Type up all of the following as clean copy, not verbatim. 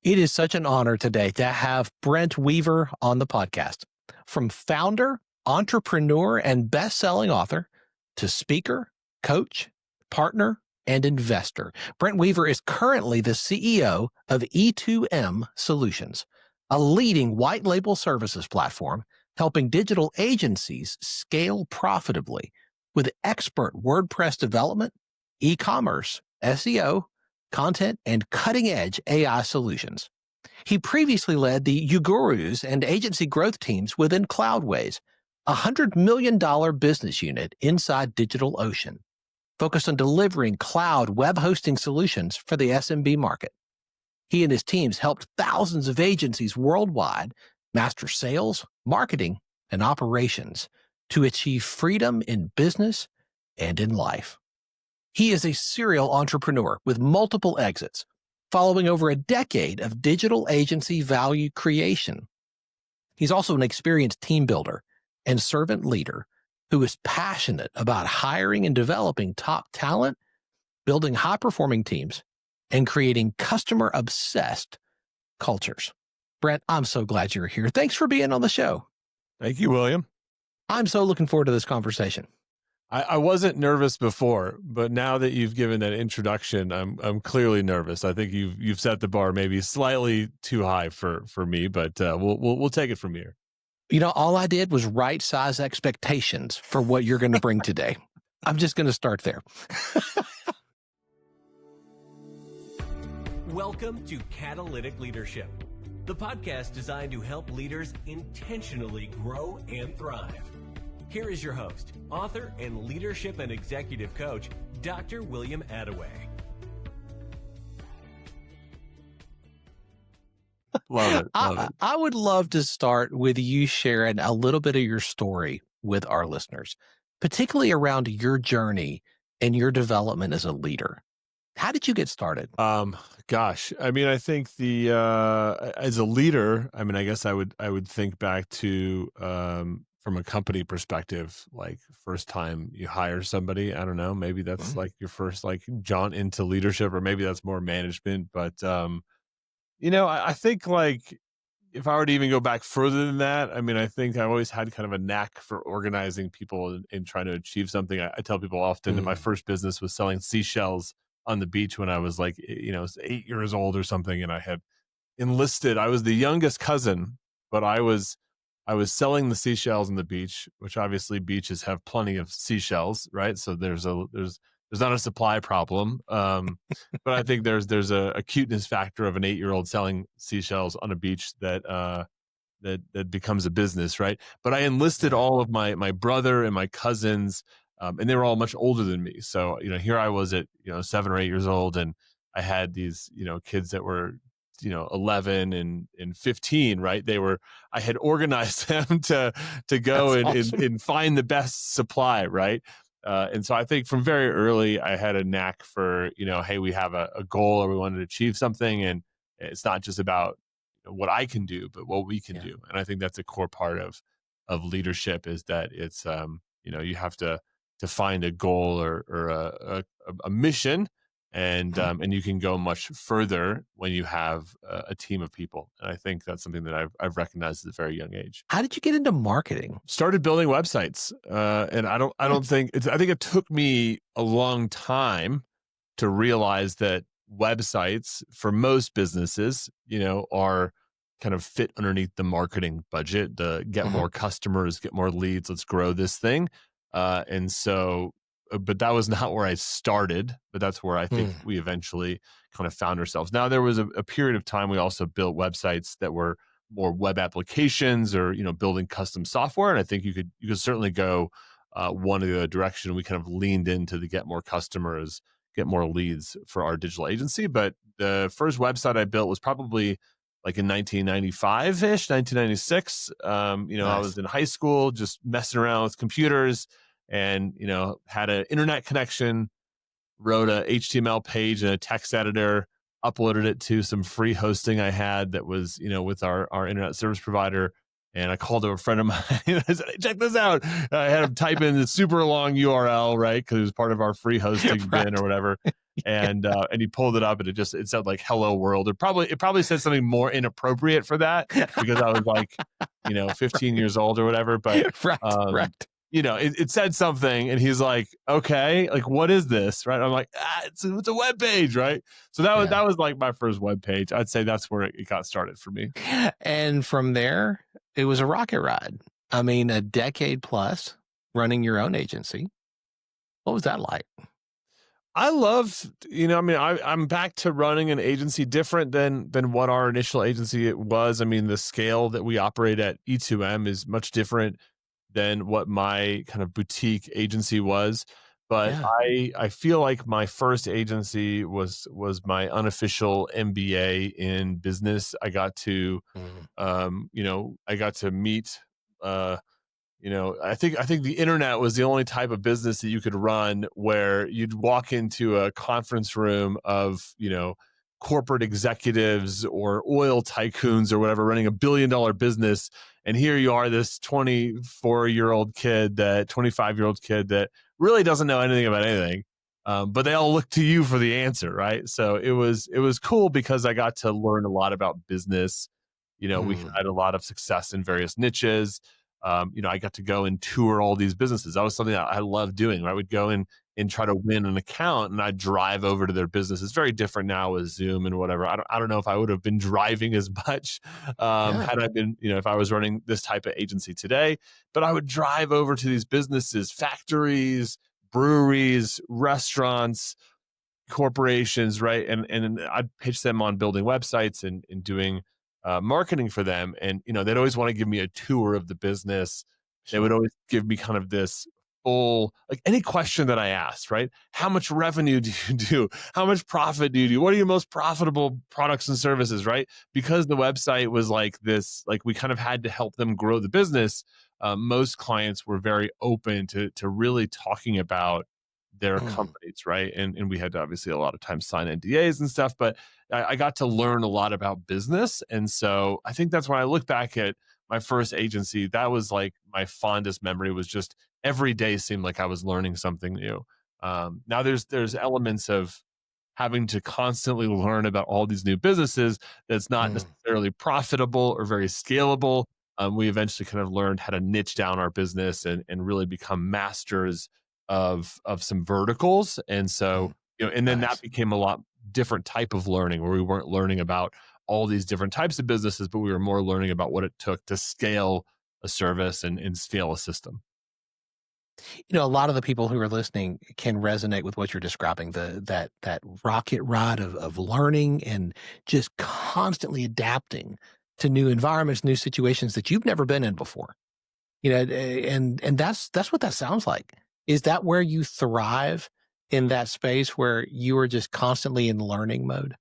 It is such an honor today to have Brent Weaver on the podcast. From founder, entrepreneur, and best-selling author to speaker, coach, partner, and investor, Brent Weaver is currently the CEO of E2M Solutions, a leading white label services platform helping digital agencies scale profitably with expert WordPress development, e-commerce, SEO, content, and cutting-edge AI solutions. He previously led the UGURUS and agency growth teams within Cloudways, a $100 million business unit inside DigitalOcean, focused on delivering cloud web hosting solutions for the SMB market. He and his teams helped thousands of agencies worldwide master sales, marketing, and operations to achieve freedom in business and in life. He is a serial entrepreneur with multiple exits, following over a decade of digital agency value creation. He's also an experienced team builder and servant leader who is passionate about hiring and developing top talent, building high-performing teams, and creating customer-obsessed cultures. Brent, I'm so glad you're here. Thanks for being on the show. Thank you, William. I'm so looking forward to this conversation. I wasn't nervous before, but now that you've given that introduction, I'm clearly nervous. I think you've set the bar maybe slightly too high for me, but we'll take it from here. You know, all I did was right size expectations for what you're going to bring today. I'm just going to start there. Welcome to Catalytic Leadership, the podcast designed to help leaders intentionally grow and thrive. Here is your host, author, and leadership and executive coach, Dr. William Attaway. Love it. I would love to start with you sharing a little bit of your story with our listeners, particularly around your journey and your development as a leader. How did you get started? Gosh, I mean, I think as a leader, I mean, I guess I would think back to, from a company perspective, like first time you hire somebody, I don't know, maybe that's like your first like jaunt into leadership, or maybe that's more management. But, I think like if I were to even go back further than that, I mean, I think I always had kind of a knack for organizing people and trying to achieve something. I tell people often that my first business was selling seashells on the beach when I was like, 8 years old or something. And I had enlisted, I was the youngest cousin, but I was selling the seashells on the beach, which obviously beaches have plenty of seashells, right? So there's not a supply problem. But I think there's a cuteness factor of an 8-year-old selling seashells on a beach that becomes a business, right? But I enlisted all of my brother and my cousins, and they were all much older than me. So, here I was at, 7 or 8 years old, and I had these, kids that were, 11 and 15, right? I had organized them to go and find the best supply, right? And so I think from very early, I had a knack for, hey, we have a goal or we want to achieve something. And it's not just about what I can do, but what we can do. And I think that's a core part of leadership, is that it's, you have to find a goal or a mission, and you can go much further when you have a team of people. And I think that's something that I've recognized at a very young age. How did you get into marketing? Started building websites, and I think it took me a long time to realize that websites for most businesses, are kind of fit underneath the marketing budget, the get more customers, get more leads, let's grow this thing. And so, but that was not where I started, but that's where I think we eventually kind of found ourselves. Now, there was a period of time we also built websites that were more web applications or, building custom software. And I think you could certainly go one or the other direction. We kind of leaned into the get more customers, get more leads for our digital agency. But the first website I built was probably like in 1995-ish, 1996. Nice. I was in high school, just messing around with computers, and, had an internet connection, wrote a HTML page and a text editor, uploaded it to some free hosting I had that was, with our internet service provider. And I called to a friend of mine and I said, hey, check this out. I had him type in the super long URL, right? Because it was part of our free hosting bin or whatever. and he pulled it up, and it said like "Hello World." It probably said something more inappropriate for that because I was like, 15 years old or whatever. But Right, right. it said something, and he's like, "Okay, like what is this?" Right? I'm like, it's a web page, right? So that was like my first web page. I'd say that's where it got started for me. And from there, it was a rocket ride. I mean, a decade plus running your own agency. What was that like? I love, I'm back to running an agency different than what our initial agency it was. I mean, the scale that we operate at E2M is much different than what my kind of boutique agency was. But Yeah. I feel like my first agency was my unofficial MBA in business. I got to, I got to meet, I think the internet was the only type of business that you could run where you'd walk into a conference room of, corporate executives or oil tycoons or whatever running $1 billion business. And here you are, this 25-year-old kid that really doesn't know anything about anything. But they all look to you for the answer, right? So it was cool because I got to learn a lot about business. We had a lot of success in various niches. I got to go and tour all these businesses. That was something that I loved doing. I would go and try to win an account, and I'd drive over to their business. It's very different now with Zoom and whatever. I don't know if I would have been driving as much had I been, if I was running this type of agency today. But I would drive over to these businesses, factories, breweries, restaurants, corporations, right? And I'd pitch them on building websites and doing marketing for them. And, they'd always want to give me a tour of the business. They would always give me kind of this full, like any question that I asked, right? How much revenue do you do? How much profit do you do? What are your most profitable products and services, right? Because the website was like this, like we kind of had to help them grow the business. Most clients were very open to really talking about their companies, right? And we had to obviously a lot of times sign NDAs and stuff, but I got to learn a lot about business. And so I think that's when I look back at my first agency, that was like my fondest memory was just every day seemed like I was learning something new. Now there's elements of having to constantly learn about all these new businesses that's not necessarily profitable or very scalable. We eventually kind of learned how to niche down our business and really become masters of some verticals. And so, and then that became a lot different type of learning where we weren't learning about all these different types of businesses, but we were more learning about what it took to scale a service and scale a system. A lot of the people who are listening can resonate with what you're describing, that rocket ride of learning and just constantly adapting to new environments, new situations that you've never been in before. And that's what that sounds like. Is that where you thrive, in that space where you are just constantly in learning mode?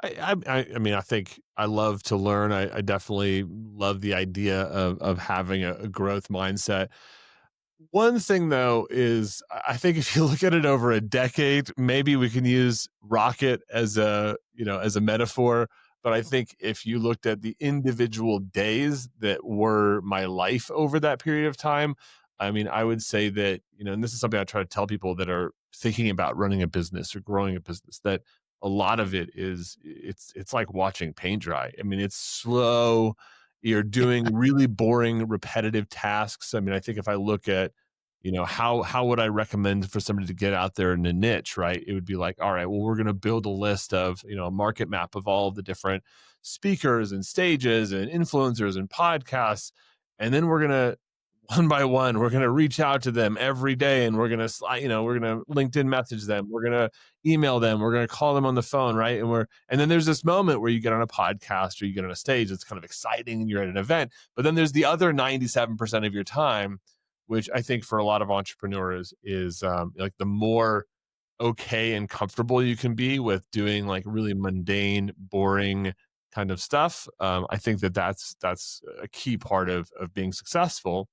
I mean, I think I love to learn. I definitely love the idea of having a growth mindset. One thing though is I think if you look at it over a decade, maybe we can use rocket as a metaphor. But I think if you looked at the individual days that were my life over that period of time, I mean, I would say that, and this is something I try to tell people that are thinking about running a business or growing a business, that a lot of it is it's like watching paint dry. I mean, it's slow. You're doing really boring, repetitive tasks. I mean, I think if I look at, how would I recommend for somebody to get out there in a niche, right? It would be like, all right, well, we're going to build a list of, a market map of all of the different speakers and stages and influencers and podcasts. And then we're going to, one by one, we're going to reach out to them every day, and we're going to, we're going to LinkedIn message them. We're going to email them. We're going to call them on the phone. Right. And then there's this moment where you get on a podcast or you get on a stage. It's kind of exciting and you're at an event, but then there's the other 97% of your time, which I think for a lot of entrepreneurs is like the more okay and comfortable you can be with doing like really mundane, boring kind of stuff. I think that's a key part of being successful.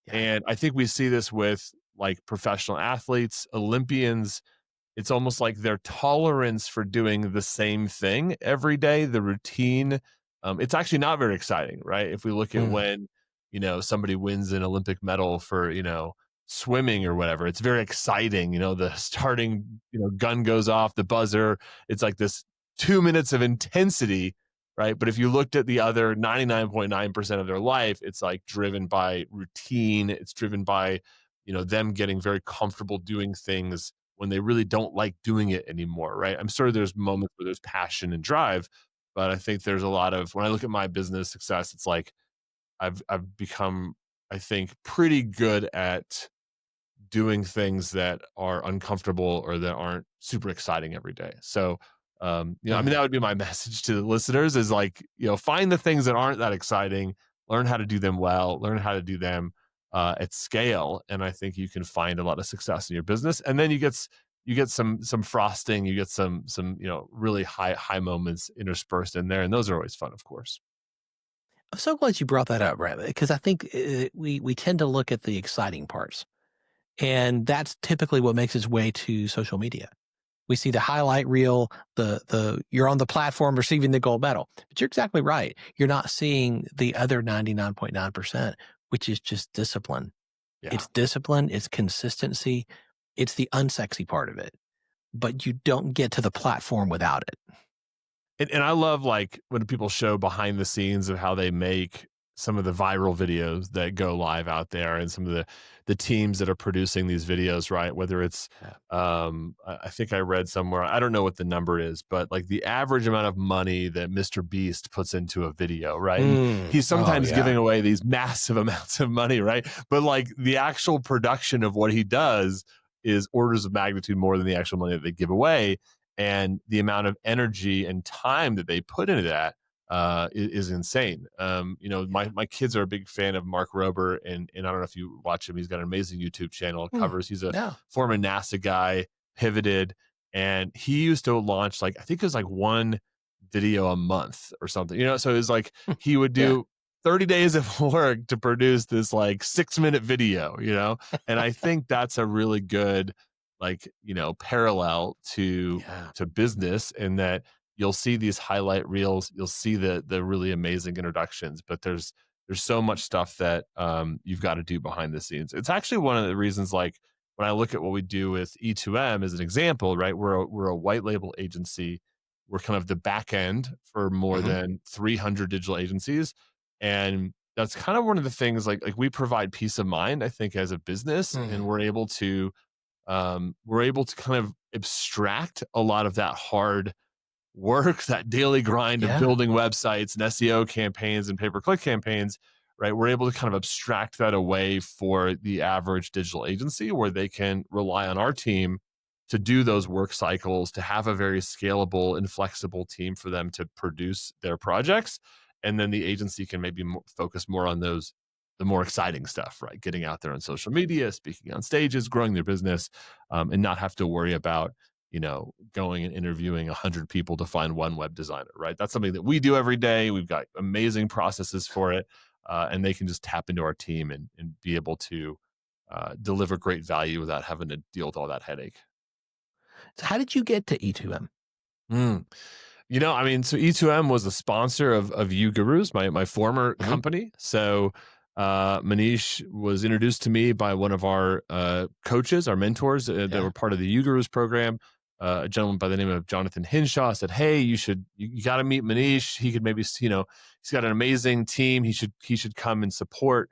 Yeah. And I think we see this with like professional athletes, Olympians. It's almost like their tolerance for doing the same thing every day, the routine. It's actually not very exciting, right? If we look at when, somebody wins an Olympic medal for, swimming or whatever. It's very exciting. The starting, gun goes off, the buzzer. It's like this 2 minutes of intensity, right? But if you looked at the other 99.9% of their life, it's like driven by routine. It's driven by, them getting very comfortable doing things when they really don't like doing it anymore, right? I'm sure there's moments where there's passion and drive, but I think there's a lot of, when I look at my business success, it's like I've become, I think, pretty good at doing things that are uncomfortable or that aren't super exciting every day. So, I mean, that would be my message to the listeners is like, find the things that aren't that exciting, learn how to do them well, learn how to do them at scale. And I think you can find a lot of success in your business. And then you get some frosting, you get some, really high moments interspersed in there. And those are always fun, of course. I'm so glad you brought that up, Brent, because I think we tend to look at the exciting parts. And that's typically what makes its way to social media. We see the highlight reel, the you're on the platform receiving the gold medal. But you're exactly right. You're not seeing the other 99.9%, which is just discipline. Yeah. It's discipline, it's consistency, it's the unsexy part of it. But you don't get to the platform without it. And I love like when people show behind the scenes of how they make some of the viral videos that go live out there and some of the teams that are producing these videos, right? Whether it's, I think I read somewhere, I don't know what the number is, but like the average amount of money that Mr. Beast puts into a video, right? And he's sometimes giving away these massive amounts of money, right? But like the actual production of what he does is orders of magnitude more than the actual money that they give away. And the amount of energy and time that they put into that is insane. My kids are a big fan of Mark Rober, and I don't know if you watch him. He's got an amazing YouTube channel. Covers. He's a former NASA guy, pivoted, and he used to launch I think it was like one video a month or something. So it was like he would do 30 days of work to produce this 6-minute video. And I think that's a really good parallel to business, in that you'll see these highlight reels, you'll see the really amazing introductions, but there's so much stuff that you've got to do behind the scenes. It's actually one of the reasons, when I look at what we do with E2M as an example, right? We're a white label agency. We're kind of the back end for more than 300 digital agencies. And that's kind of one of the things, like we provide peace of mind, I think, as a business, and we're able to kind of abstract a lot of that hard work, that daily grind of building websites and SEO campaigns and pay-per-click campaigns, right? We're able to kind of abstract that away for the average digital agency, where they can rely on our team to do those work cycles, to have a very scalable and flexible team for them to produce their projects. And then the agency can maybe focus more on the more exciting stuff, right? Getting out there on social media, speaking on stages, growing their business, and not have to worry about, going and interviewing 100 people to find one web designer, right? That's something that we do every day. We've got amazing processes for it, and they can just tap into our team and be able to deliver great value without having to deal with all that headache. So how did you get to E2M? So E2M was a sponsor of UGURUS, my former company. So Manish was introduced to me by one of our coaches, our mentors that were part of the UGURUS program. A gentleman by the name of Jonathan Hinshaw said, "Hey, you got to meet Manish. He could maybe, he's got an amazing team. He should come and support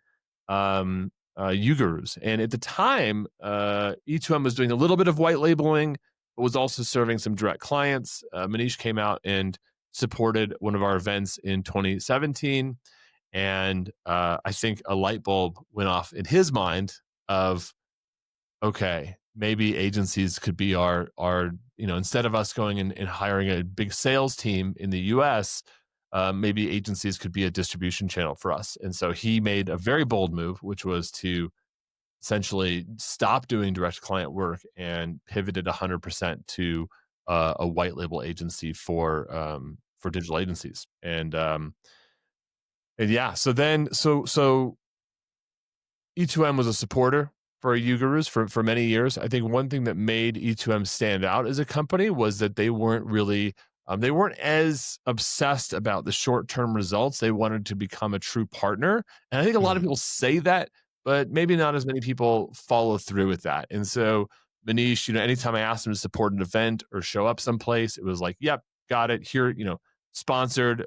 UGURUS." And at the time, E2M was doing a little bit of white labeling, but was also serving some direct clients. Manish came out and supported one of our events in 2017. And I think a light bulb went off in his mind of, okay, maybe agencies could be our instead of us going and hiring a big sales team in the US, maybe agencies could be a distribution channel for us. And so he made a very bold move, which was to essentially stop doing direct client work and pivoted 100% to a white label agency for digital agencies. And so E2M was a supporter for UGURUS for many years. I think one thing that made E2M stand out as a company was that they weren't really, they weren't as obsessed about the short-term results. They wanted to become a true partner. And I think a lot of people say that, but maybe not as many people follow through with that. And so Manish, anytime I asked him to support an event or show up someplace, it was like, yep, got it here, sponsored,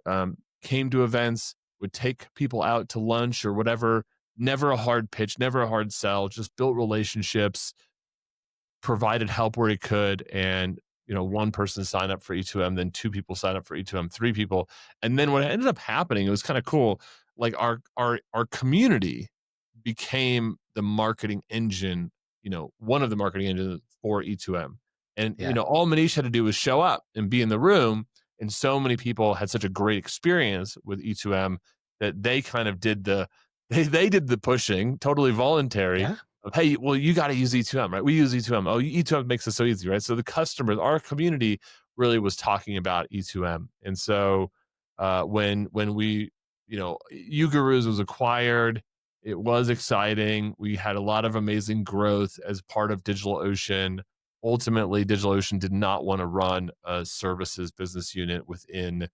came to events, would take people out to lunch or whatever. Never a hard pitch, never a hard sell, just built relationships, provided help where he could. And, one person signed up for E2M, then two people signed up for E2M, three people. And then what ended up happening, it was kind of cool. Like our community became the marketing engine, one of the marketing engines for E2M. And, all Manish had to do was show up and be in the room. And so many people had such a great experience with E2M that they kind of did they did the pushing, totally voluntary. Yeah. Of, hey, well, you got to use E2M, right? We use E2M. Oh, E2M makes it so easy, right? So the customers, our community really was talking about E2M. And so when we, UGURUS was acquired, it was exciting. We had a lot of amazing growth as part of DigitalOcean. Ultimately, DigitalOcean did not want to run a services business unit within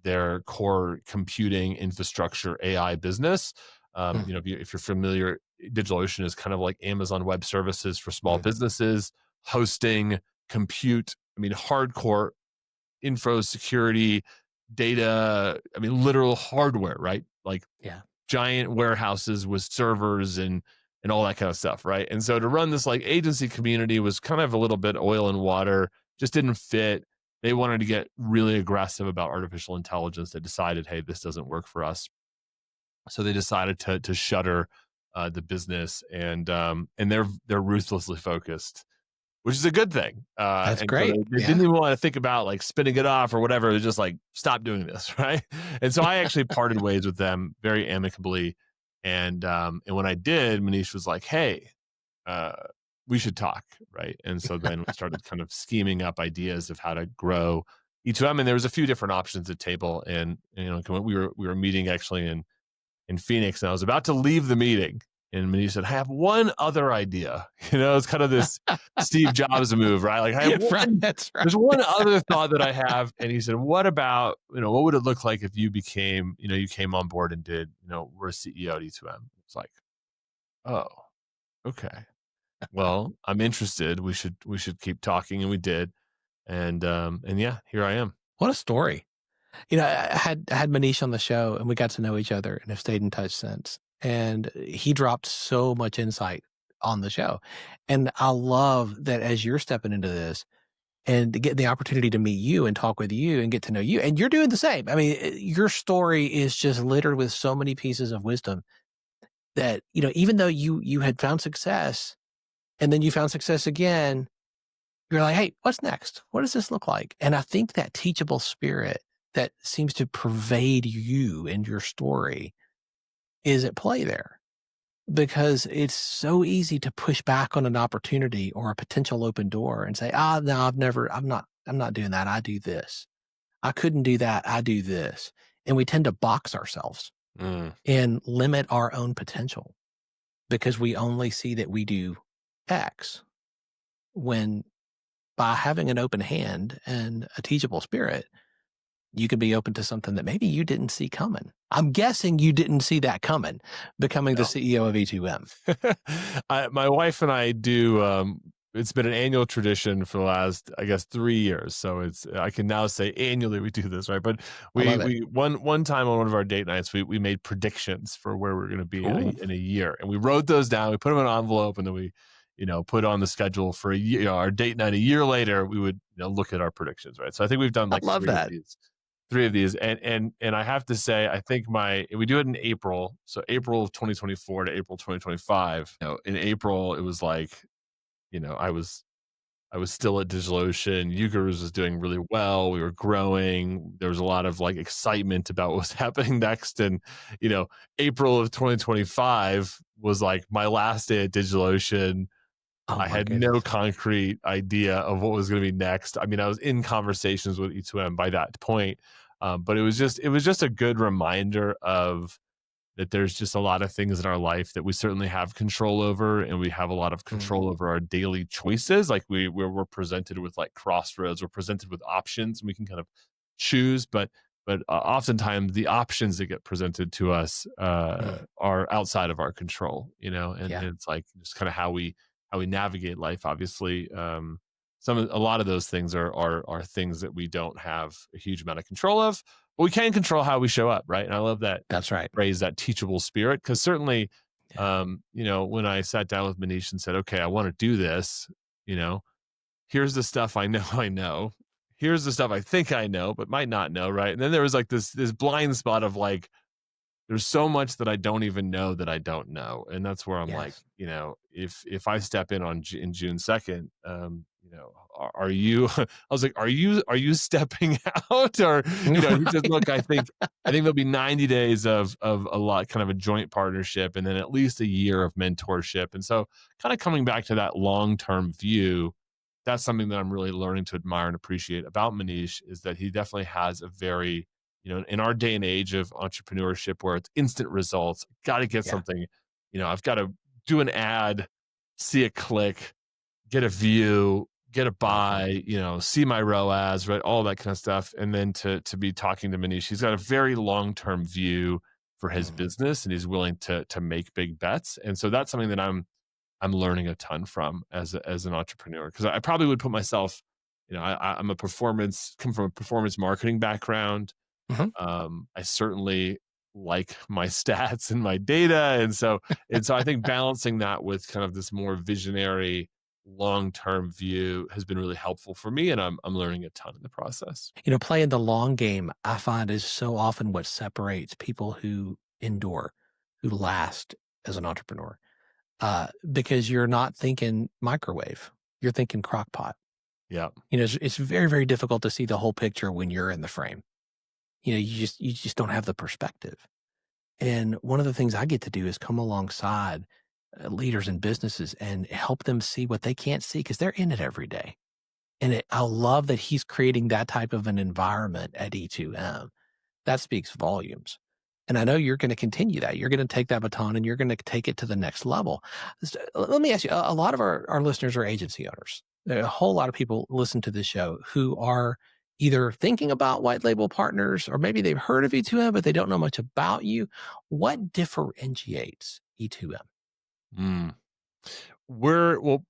their core computing infrastructure AI business. If you're familiar, DigitalOcean is kind of like Amazon Web Services for small businesses, hosting, compute, hardcore info security, data, literal hardware, right? Like giant warehouses with servers and all that kind of stuff, right? And so to run this like agency community was kind of a little bit oil and water, just didn't fit. They wanted to get really aggressive about artificial intelligence. They decided, hey, this doesn't work for us. So they decided to shutter the business, and they're ruthlessly focused, which is a good thing. That's great. So they didn't even want to think about like spinning it off or whatever. It was just like, stop doing this, right? And so I actually parted ways with them very amicably. And when I did, Manish was like, hey, we should talk, right? And so then we started kind of scheming up ideas of how to grow E2M. And there was a few different options at table. And we were meeting actually in Phoenix, and I was about to leave the meeting. And Manish said, I have one other idea. It's kind of this Steve Jobs move, right? Like, I have That's right. There's one other thought that I have. And he said, what about, what would it look like if you became, you came on board and did, we're a CEO at E2M. It's like, oh, okay. Well, I'm interested. We should keep talking. And we did. And yeah, here I am. What a story. I had Manish on the show, and we got to know each other and have stayed in touch since. And he dropped so much insight on the show. And I love that as you're stepping into this and to get the opportunity to meet you and talk with you and get to know you, and you're doing the same. Your story is just littered with so many pieces of wisdom that, even though you had found success and then you found success again, you're like, hey, what's next? What does this look like? And I think that teachable spirit that seems to pervade you and your story is at play there, because it's so easy to push back on an opportunity or a potential open door and say, no, I'm not doing that. I do this. I couldn't do that. I do this. And we tend to box ourselves and limit our own potential because we only see that we do X, when by having an open hand and a teachable spirit, you could be open to something that maybe you didn't see coming. I'm guessing you didn't see that coming, becoming the CEO of E2M. My wife and I do, it's been an annual tradition for the last, I guess, 3 years. So I can now say annually we do this, right? But we one time on one of our date nights, we made predictions for where we're going to be in a year. And we wrote those down, we put them in an envelope, and then we put on the schedule for a year, our date night a year later, we would look at our predictions, right? So I think we've done like three of these. And I have to say, I think we do it in April. So April of 2024 to April 2025. In April, it was like, I was still at DigitalOcean. UGURUS was doing really well. We were growing. There was a lot of like excitement about what was happening next. And, April of 2025 was like my last day at DigitalOcean. I had no concrete idea of what was going to be next. I was in conversations with E2M by that point, but it was just a good reminder of that there's just a lot of things in our life that we certainly have control over, and we have a lot of control over our daily choices. Like we're presented with like crossroads, we're presented with options, and we can kind of choose. But oftentimes the options that get presented to us Mm. are outside of our control, and Yeah. it's like just kind of how we navigate life. Obviously, a lot of those things are things that we don't have a huge amount of control of, but we can control how we show up, right? And I love that That's right. phrase, that teachable spirit, because certainly, Yeah. when I sat down with Manish and said, okay, I want to do this, you know, here's the stuff I know I know. Here's the stuff I think I know, but might not know, right? And then there was like this blind spot of like, there's so much that I don't even know that I don't know, and that's where I'm like, Yes. if I step in in June 2nd, are you? I was like, are you stepping out, or he says, look, I think there'll be 90 days of a lot, kind of a joint partnership, and then at least a year of mentorship, and so kind of coming back to that long term view. That's something that I'm really learning to admire and appreciate about Manish, is that he definitely has a very, in our day and age of entrepreneurship where it's instant results, got to get Yeah. something, I've got to do an ad, see a click, get a view, get a buy, see my ROAS, right? All that kind of stuff. And then to be talking to Manish, he's got a very long-term view for his Mhm. business, and he's willing to make big bets. And so that's something that I'm learning a ton from as an entrepreneur, because I probably would put myself, I'm come from a performance marketing background. Mhm. I certainly like my stats and my data, and so I think balancing that with kind of this more visionary, long-term view has been really helpful for me, and I'm learning a ton in the process. Playing the long game, I find, is so often what separates people who endure, who last as an entrepreneur, because you're not thinking microwave, you're thinking crock pot. Yeah. It's very, very difficult to see the whole picture when you're in the frame. You just don't have the perspective. And one of the things I get to do is come alongside leaders and businesses and help them see what they can't see, because they're in it every day. And I love that he's creating that type of an environment at E2M. That speaks volumes. And I know you're going to continue that. You're going to take that baton and you're going to take it to the next level. Let me ask you, a lot of our listeners are agency owners. There are a whole lot of people listen to this show who are either thinking about white label partners, or maybe they've heard of E2M, but they don't know much about you. What differentiates E2M? Mm. Well,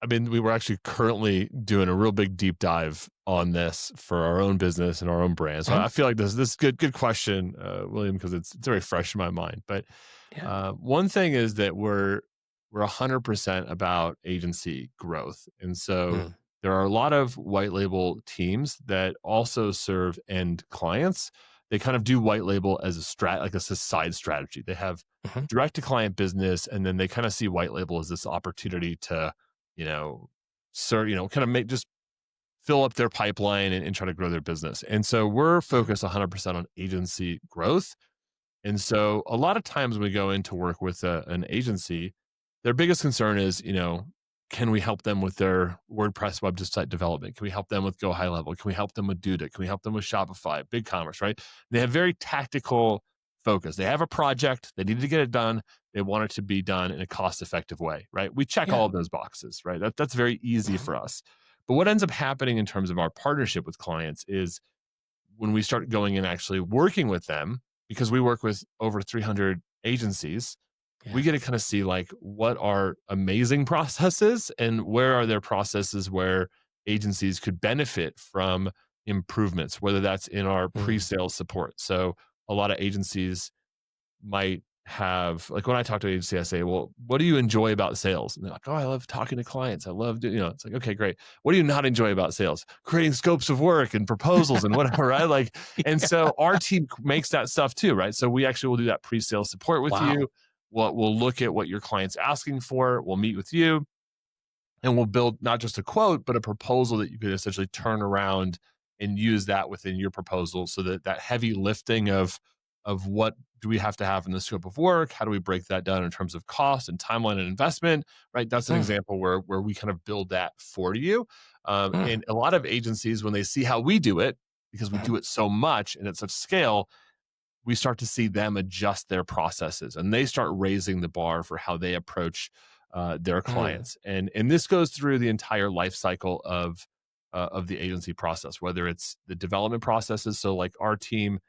I mean, we were actually currently doing a real big deep dive on this for our own business and our own brand. So Mhm. I feel like this is good question, William, because it's very fresh in my mind. But Yeah. one thing is that we're 100% about agency growth, and so Mm. there are a lot of white label teams that also serve end clients. They kind of do white label as like a side strategy. They have Mhm. direct to client business, and then they kind of see white label as this opportunity to, kind of just fill up their pipeline and try to grow their business. And so we're Mhm. focused 100% on agency growth. And so a lot of times when we go into work with an agency, their biggest concern is, can we help them with their WordPress website development? Can we help them with Go High Level? Can we help them with Duda? Can we help them with Shopify, BigCommerce, right? They have very tactical focus. They have a project, they need to get it done. They want it to be done in a cost-effective way, right? We check Yeah. all of those boxes, right? That's very easy Mhm. for us. But what ends up happening in terms of our partnership with clients is when we start going and actually working with them, because we work with over 300 agencies, we Yeah. get to kind of see like what are amazing processes and where are there processes where agencies could benefit from improvements, whether that's in our Mm. pre-sales support. So a lot of agencies might have, like, when I talk to an agency, I say, well, what do you enjoy about sales? And they're like, oh, I love talking to clients. I love doing, it's like, okay, great. What do you not enjoy about sales? Creating scopes of work and proposals and whatever, right? Like, and so our team makes that stuff too, right? So we actually will do that pre-sale support with Wow. you. We'll look at what your client's asking for. We'll meet with you, and we'll build not just a quote, but a proposal that you could essentially turn around and use that within your proposal, so that that heavy lifting of what do we have to have in the scope of work, how do we break that down in terms of cost and timeline and investment, right? That's an Mm. example where we kind of build that for you. Mm. And a lot of agencies, when they see how we do it, because we Mhm. do it so much and at such scale, we start to see them adjust their processes, and they start raising the bar for how they approach their Mm. clients. And this goes through the entire life cycle of of the agency process, whether it's the development processes. So like our team,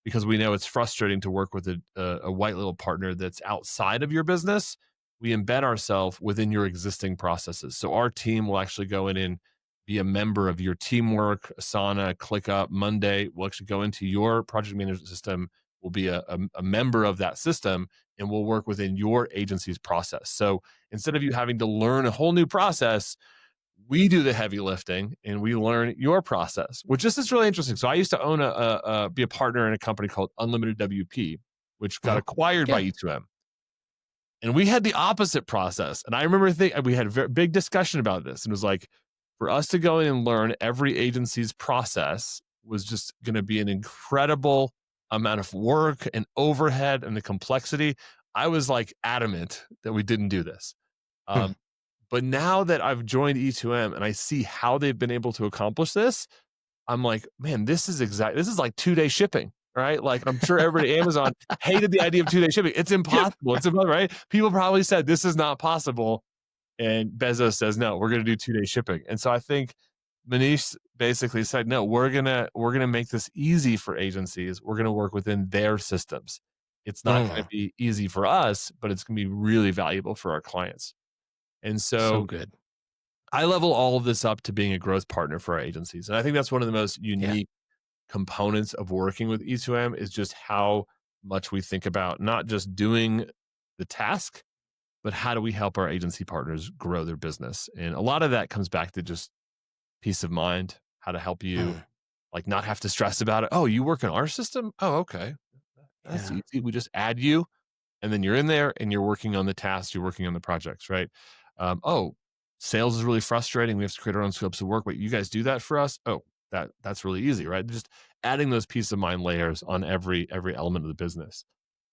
because we know it's frustrating to work with a white label partner that's outside of your business, we embed ourselves within your existing processes. So our team will actually go in and be a member of your Teamwork, Asana, ClickUp, Monday. We'll actually go into your project management system. We'll be a member of that system, and we'll work within your agency's process. So instead of you having to learn a whole new process, we do the heavy lifting and we learn your process, which is really interesting. So I used to own be a partner in a company called Unlimited WP, which got acquired by E2M. And we had the opposite process. And I remember we had a very big discussion about this. And it was like, for us to go in and learn every agency's process was just going to be an incredible amount of work and overhead and the complexity. I was like adamant that we didn't do this. But now that I've joined E2M and I see how they've been able to accomplish this, I'm like, man, this is like 2-day shipping, right? Like I'm sure everybody at Amazon hated the idea of 2-day shipping. It's impossible. It's impossible, right? People probably said this is not possible. And Bezos says, no, we're going to do 2-day shipping. And so I think Manish basically said, no, we're going to make this easy for agencies. We're going to work within their systems. It's not going to be easy for us, but it's going to be really valuable for our clients. And so good. I level all of this up to being a growth partner for our agencies. And I think that's one of the most unique components of working with E2M is just how much we think about not just doing the task, but how do we help our agency partners grow their business? And a lot of that comes back to just peace of mind, how to help you like not have to stress about it. Oh, you work in our system? Oh, okay. That's easy. We just add you and then you're in there and you're working on the tasks, you're working on the projects, right? Sales is really frustrating. We have to create our own scopes of work. Wait, you guys do that for us? Oh, that's really easy, right? Just adding those peace of mind layers on every element of the business.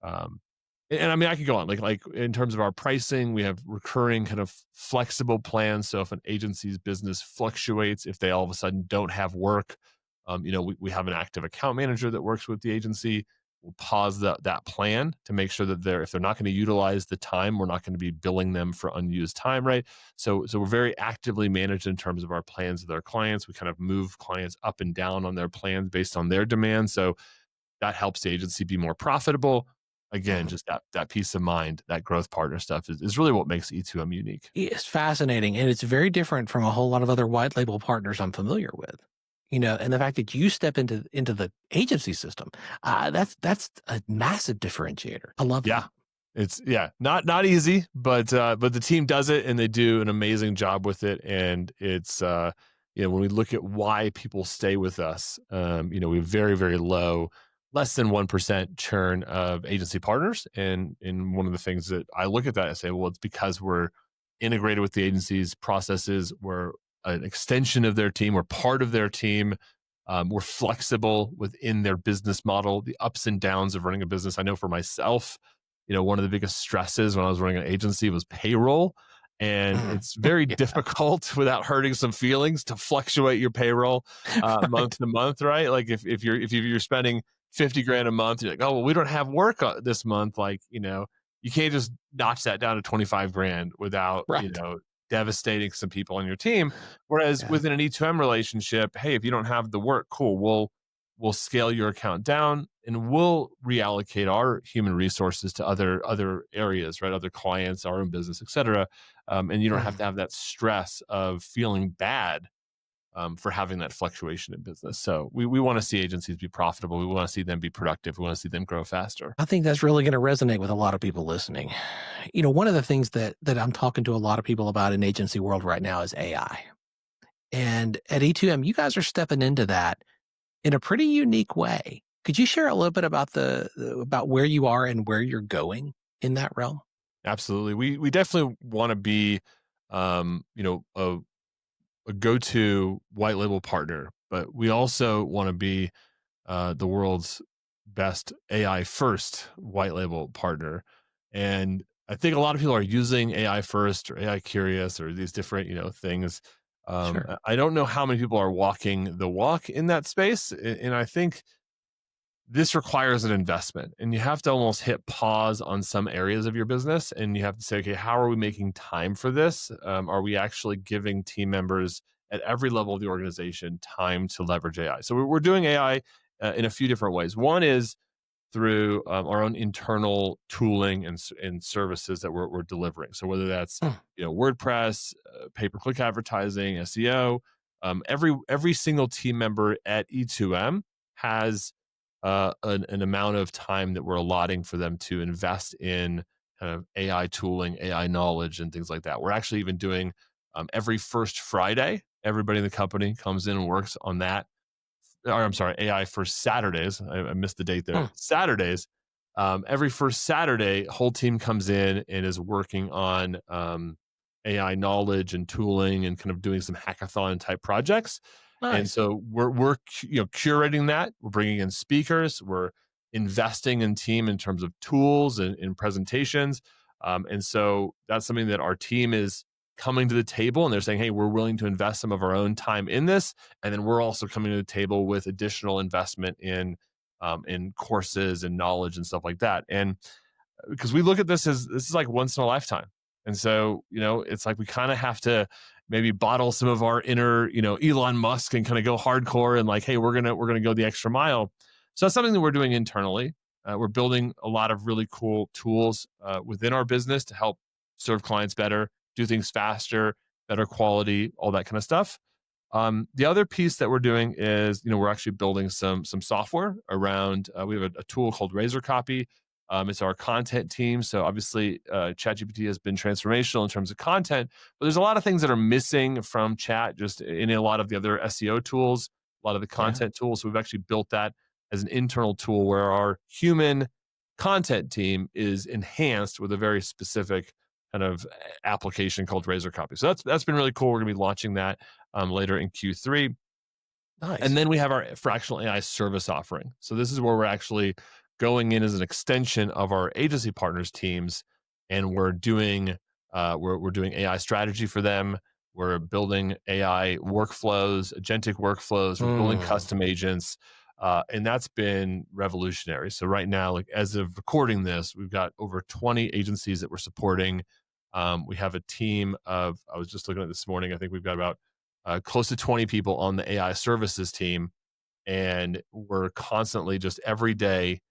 And I mean, I could go on like in terms of our pricing, we have recurring kind of flexible plans. So if an agency's business fluctuates, if they all of a sudden don't have work, we have an active account manager that works with the agency. We'll pause that plan to make sure that if they're not going to utilize the time, we're not going to be billing them for unused time, right? So we're very actively managed in terms of our plans with our clients. We kind of move clients up and down on their plans based on their demand. So that helps the agency be more profitable. Again, just that peace of mind, that growth partner stuff is really what makes E2M unique. It's fascinating. And it's very different from a whole lot of other white label partners I'm familiar with. And the fact that you step into the agency system, that's a massive differentiator. I love that. It's not easy, but the team does it and they do an amazing job with it. And it's when we look at why people stay with us, we have very, very low, less than 1% churn of agency partners. And one of the things that I look at that and say, well, it's because we're integrated with the agency's processes. We're an extension of their team. We're part of their team. We're flexible within their business model, the ups and downs of running a business. I know for myself, one of the biggest stresses when I was running an agency was payroll. And it's very difficult without hurting some feelings to fluctuate your payroll month to month, right? Like if you're spending 50 grand a month, you're like, oh, well, we don't have work this month. Like, you can't just notch that down to 25 grand without, devastating some people on your team. Whereas within an E2M relationship, hey, if you don't have the work, cool, we'll scale your account down and we'll reallocate our human resources to other areas, right? Other clients, our own business, et cetera. And you don't have to have that stress of feeling bad for having that fluctuation in business. So we want to see agencies be profitable. We want to see them be productive. We want to see them grow faster. I think that's really going to resonate with a lot of people listening. One of the things that I'm talking to a lot of people about in agency world right now is AI. And at E2M, you guys are stepping into that in a pretty unique way. Could you share a little bit about about where you are and where you're going in that realm? Absolutely. We definitely want to be, a go-to white label partner, but we also want to be the world's best AI first white label partner. And I think a lot of people are using AI first or AI curious or these different, things. Sure. I don't know how many people are walking the walk in that space. And I think this requires an investment, and you have to almost hit pause on some areas of your business. And you have to say, okay, how are we making time for this? Are we actually giving team members at every level of the organization time to leverage AI. So we're doing AI in a few different ways. One is through our own internal tooling and services that we're delivering. So whether that's WordPress, pay-per-click advertising, SEO, every single team member at E2M has an amount of time that we're allotting for them to invest in kind of AI tooling, AI knowledge, and things like that. We're actually even doing every first Friday, everybody in the company comes in and works on that. Or I'm sorry, AI for Saturdays. I missed the date there. Saturdays. Every first Saturday, whole team comes in and is working on AI knowledge and tooling and kind of doing some hackathon type projects. Nice. And so we're curating that. We're bringing in speakers. We're investing in team in terms of tools and in presentations. And so that's something that our team is coming to the table, and they're saying, hey, we're willing to invest some of our own time in this. And then we're also coming to the table with additional investment in courses and knowledge and stuff like that. And because we look at this as this is like once in a lifetime. And so, it's like we kind of have to maybe bottle some of our inner, Elon Musk and kind of go hardcore and like, hey, we're gonna go the extra mile. So that's something that we're doing internally. We're building a lot of really cool tools within our business to help serve clients better, do things faster, better quality, all that kind of stuff. The other piece that we're doing is, we're actually building some software around. We have a tool called Razor Copy. It's our content team. So obviously, ChatGPT has been transformational in terms of content, but there's a lot of things that are missing from Chat, just in a lot of the other SEO tools, a lot of the content tools. So we've actually built that as an internal tool where our human content team is enhanced with a very specific kind of application called Razor Copy. So that's been really cool. We're going to be launching that later in Q3. Nice. And then we have our fractional AI service offering. So this is where we're actually going in as an extension of our agency partners teams, and we're doing AI strategy for them. We're building AI workflows, agentic workflows. We're building custom agents. And that's been revolutionary. So right now, like as of recording this, we've got over 20 agencies that we're supporting. We have a team of, I was just looking at this morning, I think we've got about close to 20 people on the AI services team. And we're constantly just every day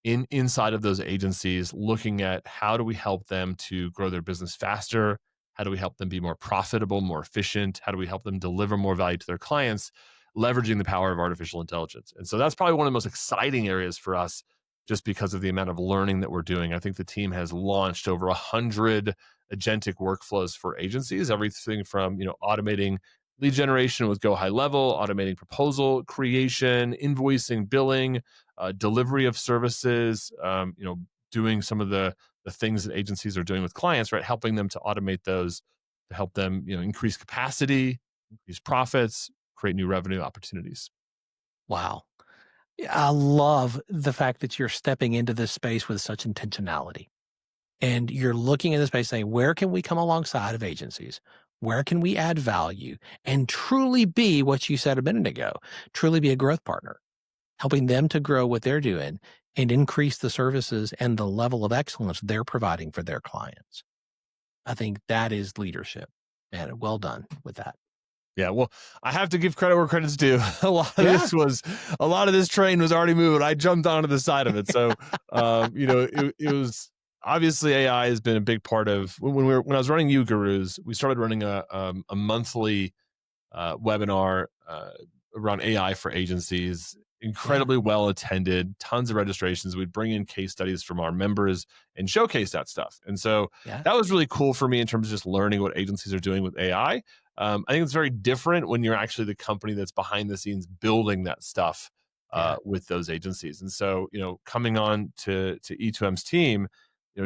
inside of those agencies looking at how do we help them to grow their business faster? How do we help them be more profitable, more efficient? How do we help them deliver more value to their clients, leveraging the power of artificial intelligence? And so that's probably one of the most exciting areas for us, just because of the amount of learning that we're doing. I think the team has launched over 100 agentic workflows for agencies, everything from, automating lead generation with Go High Level, automating proposal creation, invoicing, billing, delivery of services, doing some of the things that agencies are doing with clients, right? Helping them to automate those to help them, increase capacity, increase profits, create new revenue opportunities. Wow. I love the fact that you're stepping into this space with such intentionality. And you're looking at this space saying, where can we come alongside of agencies? Where can we add value and truly be what you said a minute ago, truly be a growth partner, helping them to grow what they're doing and increase the services and the level of excellence they're providing for their clients. I think that is leadership, and well done with that. Yeah, well, I have to give credit where credit's due. A lot of this train was already moving. I jumped onto the side of it. So, it was obviously AI has been a big part of when I was running UGURUS. We started running a monthly webinar around AI for agencies. Incredibly well attended, tons of registrations. We'd bring in case studies from our members and showcase that stuff. And so that was really cool for me in terms of just learning what agencies are doing with AI. I think it's very different when you're actually the company that's behind the scenes building that stuff with those agencies. And so, coming on to E2M's team,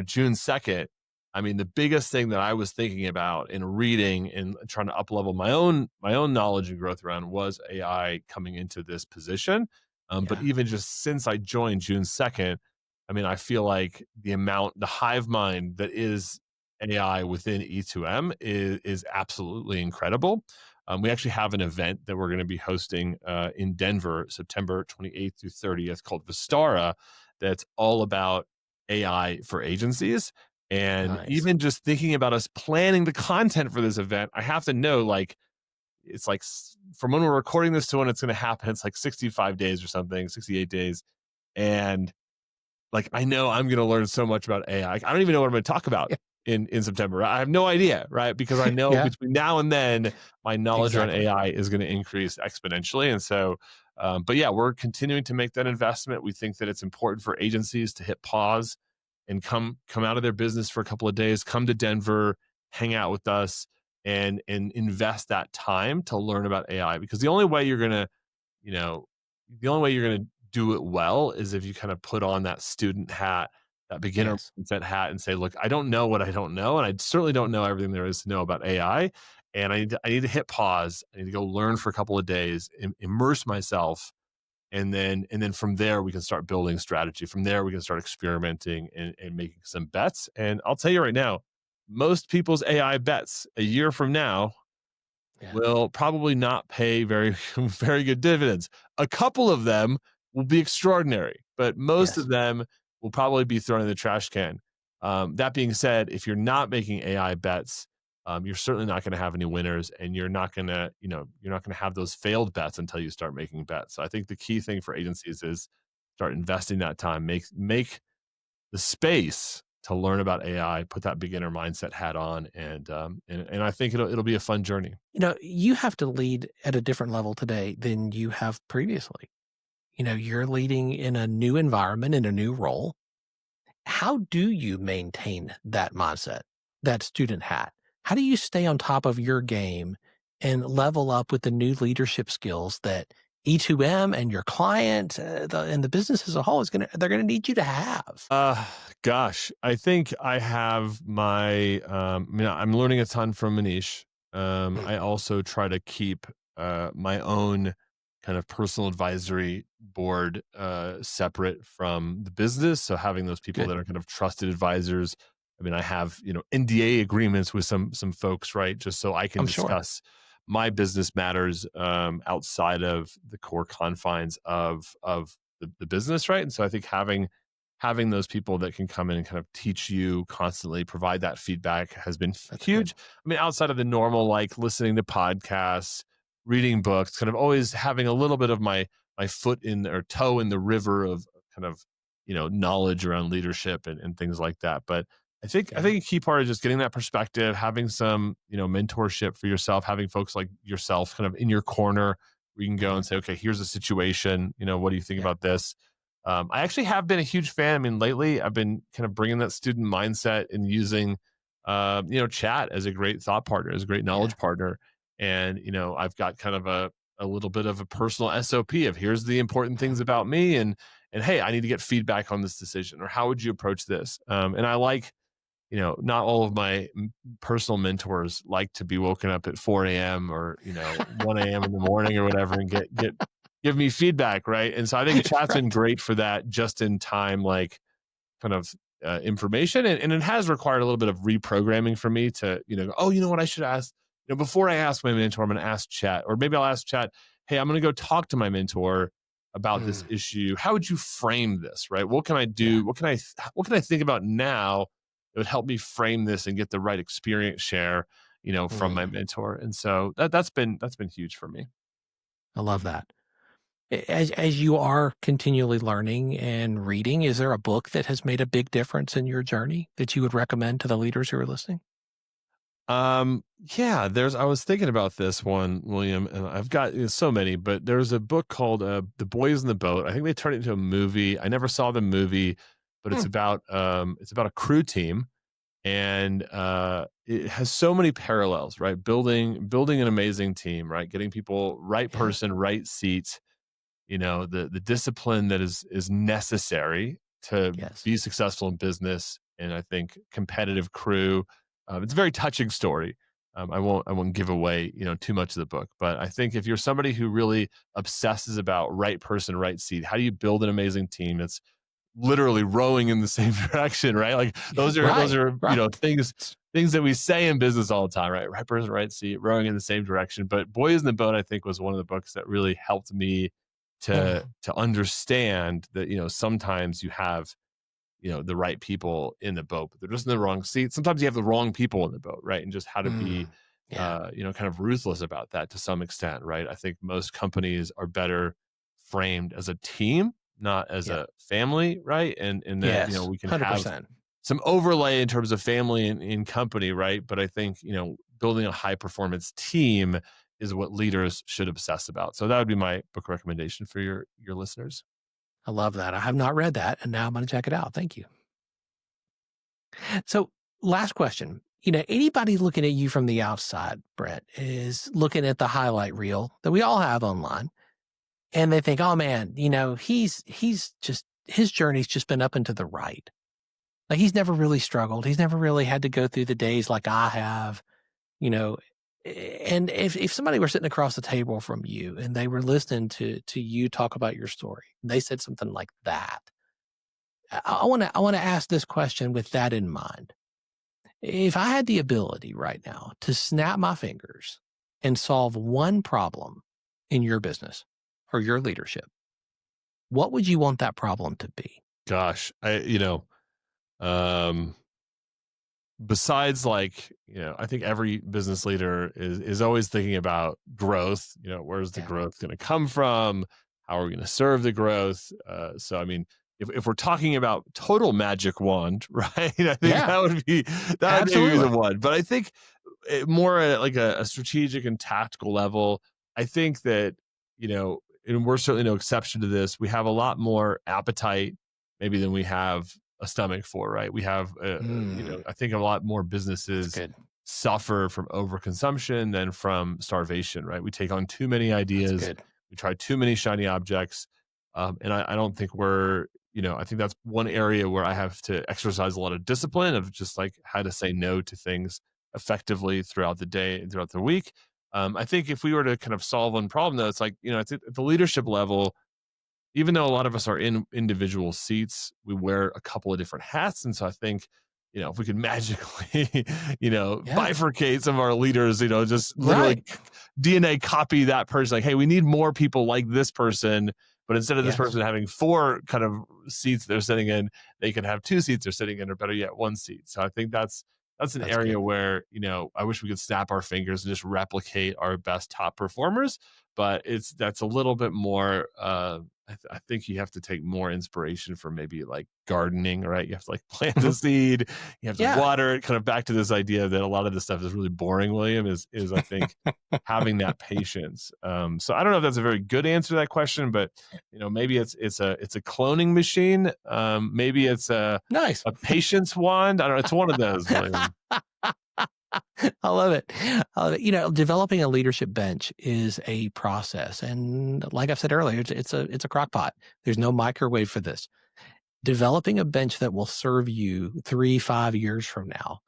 June 2nd, I mean, the biggest thing that I was thinking about in reading and trying to up-level my own knowledge and growth around was AI coming into this position. But even just since I joined June 2nd, I mean, I feel like the hive mind that is AI within E2M is absolutely incredible. We actually have an event that we're going to be hosting in Denver, September 28th through 30th, called Vistara, that's all about AI for agencies. And even just thinking about us planning the content for this event, I have to know, like, it's like from when we're recording this to when it's going to happen, it's like 65 days or something, 68 days. And like, I know I'm going to learn so much about AI. I don't even know what I'm going to talk about in September. I have no idea, right? Because I know Yeah, between now and then, my knowledge around exactly. AI is going to increase exponentially. And so, but yeah, we're continuing to make that investment. We think that it's important for agencies to hit pause and come out of their business for a couple of days, come to Denver, hang out with us, and invest that time to learn about AI. Because the only way you're going to, you know, the only way you're going to do it well is if you kind of put on that student hat, that beginner Yes. mindset hat, and say, look, I don't know what I don't know. And I certainly don't know everything there is to know about AI. And I need to hit pause. I need to go learn for a couple of days, immerse myself. And then from there, we can start building strategy. From there, we can start experimenting and making some bets. And I'll tell you right now, most people's AI bets a year from now Yeah. will probably not pay very, very good dividends. A couple of them will be extraordinary, but most Yes. of them will probably be thrown in the trash can. That being said, if you're not making AI bets, you're certainly not going to have any winners, and you're not going to, you're not going to have those failed bets until you start making bets. So I think the key thing for agencies is start investing that time, make the space to learn about AI, put that beginner mindset hat on, and I think it'll be a fun journey. You have to lead at a different level today than you have previously. You're leading in a new environment, in a new role. How do you maintain that mindset, that student hat? How do you stay on top of your game and level up with the new leadership skills that E2M and your client and the business as a whole they're going to need you to have? Gosh, I think I have I'm learning a ton from Manish. Mm, I also try to keep my own kind of personal advisory board separate from the business. So having those people good. that are kind of trusted advisors. I mean, I have, NDA agreements with some folks, right? Just so I can I'm sure. discuss my business matters outside of the core confines of the business, right? And so I think having those people that can come in and kind of teach you constantly, provide that feedback has been That's good. huge. I mean, outside of the normal, like listening to podcasts, reading books, kind of always having a little bit of my foot in or toe in the river of kind of, knowledge around leadership and things like that. But I Yeah. think a key part is just getting that perspective, having some, mentorship for yourself, having folks like yourself kind of in your corner where you can go Mhm. and say, okay, here's a situation, what do you think Yeah. about this? I actually have been a huge fan. I mean, lately I've been kind of bringing that student mindset and using, chat as a great thought partner, as a great Yeah. knowledge partner. And, I've got kind of a little bit of a personal SOP of here's the important Yeah. things about me. And hey, I need to get feedback on this decision, or how would you approach this? And I like, not all of my personal mentors like to be woken up at 4 a.m. or, 1 a.m. in the morning or whatever and give me feedback. Right. And so I think chat's been Right. great for that just in time, like kind of information. And it has required a little bit of reprogramming for me to, oh, you know what I should ask, before I ask my mentor, I'm going to ask chat, or maybe I'll ask chat, hey, I'm going to go talk to my mentor about this Mm, issue. How would you frame this? Right. What can I yeah. do? What can I think about now that would help me frame this and get the right experience share, from my Mm, mentor? And so that's been huge for me. I love that. As you are continually learning and reading, is there a book that has made a big difference in your journey that you would recommend to the leaders who are listening? Yeah, I was thinking about this one, William, and I've got so many, but there's a book called The Boys in the Boat. I think they turned it into a movie. I never saw the movie, but Hmm, it's about a crew team, and it has so many parallels, right? Building an amazing team, right? Getting people right yeah. person, right seat, the discipline that is necessary to Yes. be successful in business, and I think competitive crew. It's a very touching story. I won't give away too much of the book, but I think if you're somebody who really obsesses about right person, right seat, how do you build an amazing team? It's literally rowing in the same direction, right? Like Yeah. those are Right. things that we say in business all the time, right? Right person, right seat, rowing in the same direction. But Boys in the Boat, I think, was one of the books that really helped me to Mm, to understand that sometimes you have the right people in the boat, but they're just in the wrong seat. Sometimes you have the wrong people in the boat, right? And just how to be mm. Yeah. kind of ruthless about that to some extent, right? I think most companies are better framed as a team, not as Yeah. a family, right? And that, Yes. we can have 100%. some overlay in terms of family and in company, right? But I think, building a high performance team is what leaders should obsess about. So that would be my book recommendation for your listeners. I love that. I have not read that, and now I'm going to check it out. Thank you. So, last question. Anybody looking at you from the outside, Brent, is looking at the highlight reel that we all have online, and they think, "Oh man, he's just his journey's just been up and to the right. Like he's never really struggled. He's never really had to go through the days like I have." You know, and if somebody were sitting across the table from you and they were listening to you talk about your story, they said something like that. I want to ask this question with that in mind. If I had the ability right now to snap my fingers and solve one problem in your business or your leadership, what would you want that problem to be? Gosh, um, besides I think every business leader is always thinking about growth. Where's the Yeah. growth going to come from? How are we going to serve the growth? So I mean, if we're talking about total magic wand, right? I think Yeah, that would be the absolutely. one. But I think more at like a strategic and tactical level. I think that and we're certainly no exception to this. We have a lot more appetite maybe than we have a stomach for, right? We have, I think a lot more That's businesses good. suffer from overconsumption than from starvation, right? We take on too many That's ideas, good. we try too many shiny objects, and I don't think I think that's one area where I have to exercise a lot of discipline of just like how to say no to things effectively throughout the day and throughout the week. I think if we were to kind of solve one problem, though, it's like it's at the leadership level, even though a lot of us are in individual seats, we wear a couple of different hats. And so I think, if we could magically, Yeah. bifurcate some of our leaders, just literally Right. DNA copy that person, like, hey, we need more people like this person. But instead of this Yes. person having 4 kind of seats they're sitting in, they can have 2 seats they're sitting in, or better yet, 1 seat. So I think that's an That's area good. where, I wish we could snap our fingers and just replicate our best top performers. But that's a little bit more, I think you have to take more inspiration from maybe like gardening, right? You have to like plant the Mhm. seed, you have to Yeah. water it, kind of back to this idea that a lot of this stuff is really boring, William, is I think having that patience. So I don't know if that's a very good answer to that question, but maybe it's a cloning machine. Maybe it's Nice. a patience wand. I don't know. It's one of those, William. I love it. I love it. Developing a leadership bench is a process, and like I've said earlier, it's a crock pot. There's no microwave for this. Developing a bench that will serve you 3-5 years from now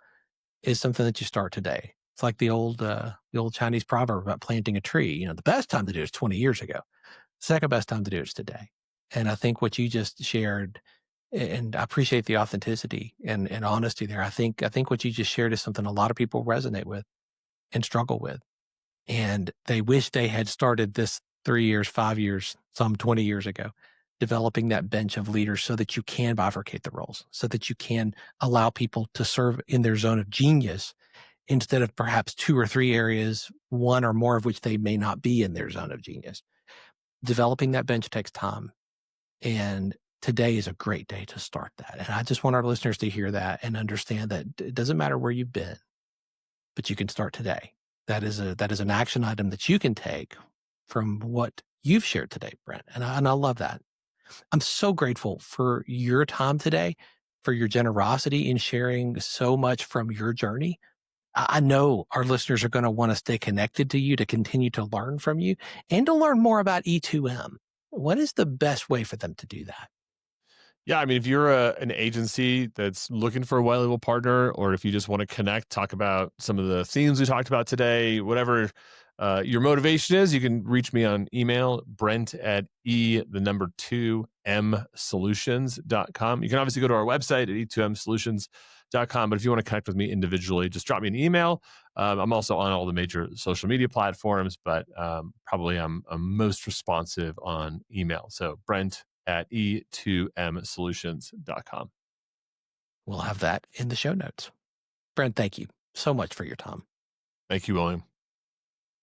is something that you start today. It's like the old Chinese proverb about planting a tree. The best time to do it is 20 years ago. Second best time to do it is today. And I think what you just shared, and I appreciate the authenticity and honesty there. I think what you just shared is something a lot of people resonate with and struggle with. And they wish they had started this 3 years, 5 years, some 20 years ago, developing that bench of leaders so that you can bifurcate the roles, so that you can allow people to serve in their zone of genius instead of perhaps 2 or 3 areas, one or more of which they may not be in their zone of genius. Developing that bench takes time. And today is a great day to start that. And I just want our listeners to hear that and understand that it doesn't matter where you've been, but you can start today. That is an action item that you can take from what you've shared today, Brent. And I love that. I'm so grateful for your time today, for your generosity in sharing so much from your journey. I know our listeners are going to want to stay connected to you, to continue to learn from you, and to learn more about E2M. What is the best way for them to do that? Yeah, I mean, if you're an agency that's looking for a white label partner, or if you just want to connect, talk about some of the themes we talked about today, whatever your motivation is, you can reach me on email, Brent at the number 2M solutions.com. You can obviously go to our website at E2M Solutions.com. But if you want to connect with me individually, just drop me an email. I'm also on all the major social media platforms, but probably I'm most responsive on email. So Brent at E2MSolutions.com. We'll have that in the show notes. Brent, thank you so much for your time. Thank you, William.